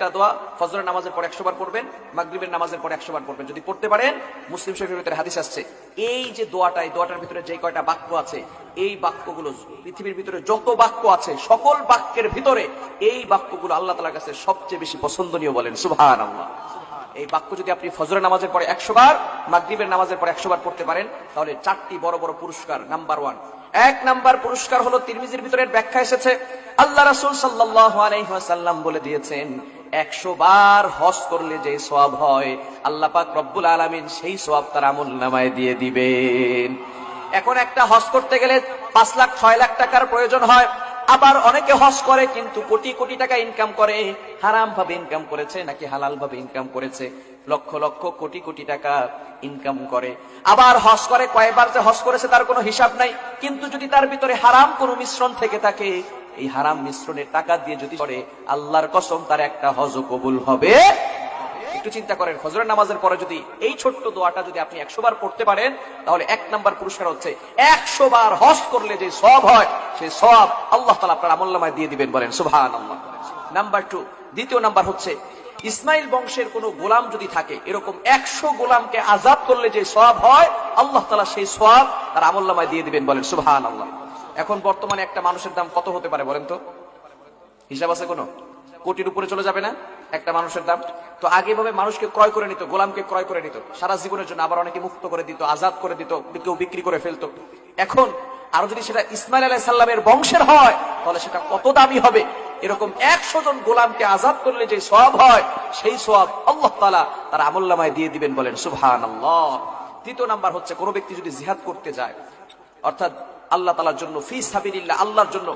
একটা দোয়া ফজরের নামাজের পর 100 বার পড়বেন, মাগরিবের নামাজের পর 100 বার পড়বেন। যদি পড়তে পারেন, মুসলিম শরীফের ভিতরে হাদিস আসছে, এই যে দোয়াটা, এই দোয়াটার ভিতরে যে কয়টা বাক্য আছে, এই বাক্যগুলো পৃথিবীর ভিতরে যত বাক্য আছে সকল বাক্যের ভিতরে এই বাক্যগুলো আল্লাহ তাআলার কাছে সবচেয়ে বেশি পছন্দনীয়। বলেন সুবহানাল্লাহ। এই বাক্য যদি আপনি ফজরের নামাজের পরে 100 বার, মাগরিবের নামাজের পরে 100 বার পড়তে পারেন, তাহলে 4টি বড় বড় পুরস্কার। নাম্বার 1, 1 নাম্বার পুরস্কার হলো, তিরমিজির ভিতরে ব্যাখ্যা এসেছে, আল্লাহ রাসূল সাল্লাল্লাহু আলাইহি ওয়াসাল্লাম বলে দিয়েছেন, 100 বার হজ করলে যে সওয়াব হয়, আল্লাহ পাক রব্বুল আলামিন সেই সওয়াব তার আমলনামায় দিয়ে দিবেন। এখন একটা হজ করতে গেলে 5 লাখ 6 লাখ টাকার প্রয়োজন হয়। আবার অনেকে হজ করে কিন্তু কোটি কোটি টাকা ইনকাম করে। হারাম ভাবে ইনকাম করেছে নাকি হালাল ভাবে ইনকাম করেছে, লক্ষ লক্ষ কোটি কোটি টাকা ইনকাম করে। আবার হজ করে, কয়বার যে হজ করেছে তার কোনো হিসাব নাই। কিন্তু যদি তার ভিতরে হারাম কোনো মিশ্রণ থেকে থাকে, এই হারাম মিশ্রণের টাকা দিয়ে যদি করে, আল্লাহর কসম তার একটা হজও কবুল হবে। একটু চিন্তা করেন, ফজরের নামাজের পরে যদি এই ছোট্ট দোয়াটা যদি আপনি 100 বার পড়তে পারেন, তাহলে 1 নাম্বার পুরস্কার হচ্ছে 100 বার হজ করলে যে সওয়াব হয়, সেই সওয়াব আল্লাহ তাআলা আপনার আমলনামায় দিয়ে দিবেন। বলেন সুবহানাল্লাহ। নাম্বার 2, দ্বিতীয় নাম্বার হচ্ছে, ইসমাইল বংশের কোন গোলাম যদি থাকে, এরকম 100 গোলামকে আযাদ করলে যে সওয়াব হয়, আল্লাহ তাআলা সেই সওয়াব তার আমলনামায় দিয়ে দিবেন। বলেন সুবহানাল্লাহ। এখন বর্তমানে একটা মানুষের দাম কত হতে পারে বলেন তো? হিসাব আছে কোনো? কোটির উপরে চলে যাবে না একটা মানুষের দাম? তো আগে ভাবে মানুষকে ক্রয় করে নিত, গোলামকে ক্রয় করে নিত সারা জীবনের জন্য, আবার অনেকে মুক্ত করে দিত, আজাদ করে দিত, কেউ বিক্রি করে ফেলতো। এখন আরো যদি সেটা ইসমাইল আলাইহিস সালামের বংশের হয়, তাহলে সেটা কত দামি হবে। এরকম 100 জন গোলামকে আজাদ করলে যে সওয়াব হয়, সেই সওয়াব আল্লাহ তাআলা তার আমলনামায় দিয়ে দিবেন। বলেন সুবহানাল্লাহ। তৃতীয় নাম্বার হচ্ছে, কোন ব্যক্তি যদি জিহাদ করতে যায়, অর্থাৎ আল্লাহ তাআলার জন্য, ফি সাবিলিল্লাহ, আল্লাহর জন্য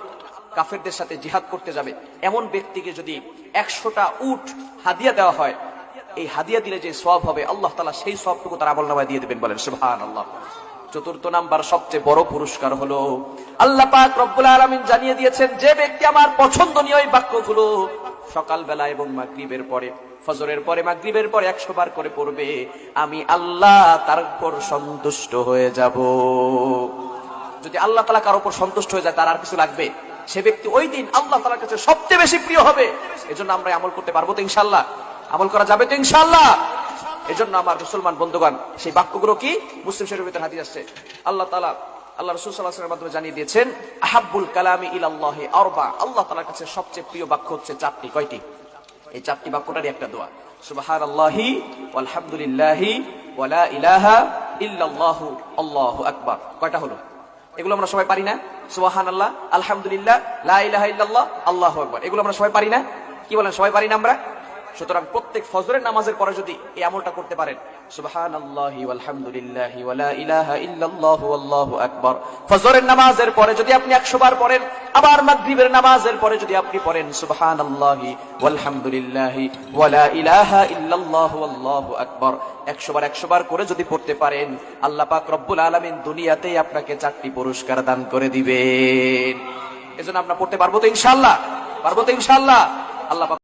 কাফেরদের সাথে জিহাদ করতে যাবে, এমন ব্যক্তিকে যদি 100টা উট হাদিয়া দেওয়া হয়, এই হাদিয়া দিলে যে সওয়াব হবে, আল্লাহ তাআলা সেই সওয়াবটুকু তার আমলনামায় দিয়ে দিবেন। বলেন সুবহানাল্লাহ। চতুর্থ নাম্বার, সবচেয়ে বড় পুরস্কার হলো, আল্লাহ পাক রব্বুল আলামিন জানিয়ে দিয়েছেন, যে ব্যক্তি আমার পছন্দনীয় এই বাক্যগুলো সকালবেলা এবং মাগরিবের পরে, ফজরের পরে মাগরিবের পরে 100 বার করে পড়বে, আমি আল্লাহ তার উপর সন্তুষ্ট হয়ে যাব। যদি আল্লাহ তাআলা কারোর উপর সন্তুষ্ট হয়ে যায়, তার আর কিছু লাগবে? সে ব্যক্তি ওই দিন আল্লাহ তাআলার কাছে সবচেয়ে বেশি প্রিয় হবে। এজন্য আমরা আমল করতে পারবো তো ইনশাআল্লাহ? আমল করা যাবে তো ইনশাআল্লাহ? এজন্য আমার মুসলমান বন্ধুগণ, সেই বাক্যগুলো কি? মুসলিম শরীফের ভিতরে হাদিস আসছে, আল্লাহ তাআলা, আল্লাহ রাসূল সাল্লাল্লাহু আলাইহি ওয়াসাল্লামের মাধ্যমে জানিয়ে দিয়েছেন, আহাব্বুল কালামি ইলাল্লাহি আরবা, আল্লাহ তাআলার কাছে সবচেয়ে প্রিয় বাক্য হচ্ছে 4টি। কয়টি? এই 4টি বাক্যটারই একটা দোয়া, সুবহানাল্লাহি ওয়ালহামদুলিল্লাহি ওয়া লা ইলাহা ইল্লাল্লাহু আল্লাহু আকবার। কয়টা হলো? এগুলো আমরা সবাই পারি না? সুবহানাল্লাহ, আলহামদুলিল্লাহ, লা ইলাহা ইল্লাল্লাহ, আল্লাহু আকবার, এগুলো আমরা সবাই পারি না? কি বলেন, সবাই পারি না আমরা? সুতরাং প্রত্যেক ফজরের নামাজের পরে যদি এই আমলটা করতে পারেন, সুবহানাল্লাহি ওয়ালহামদুলিল্লাহি ওয়া লা ইলাহা ইল্লাল্লাহু আল্লাহু আকবার, ফজরের নামাজের পরে যদি আপনি 100 বার পড়েন, আবার মাগরিবের নামাজের পরে যদি আপনি পড়েন সুবহানাল্লাহি ওয়ালহামদুলিল্লাহি ওয়া লা ইলাহা ইল্লাল্লাহু আল্লাহু আকবার, 100 বার করে যদি পড়তে পারেন, আল্লাহ পাক রব্বুল আলামিন দুনিয়াতেই আপনাকে 4টি পুরস্কার দান করে দিবেন। এজন্য আমরা পড়তে পারবো তো ইনশাআল্লাহ? পারবো তো ইনশাআল্লাহ? আল্লাহ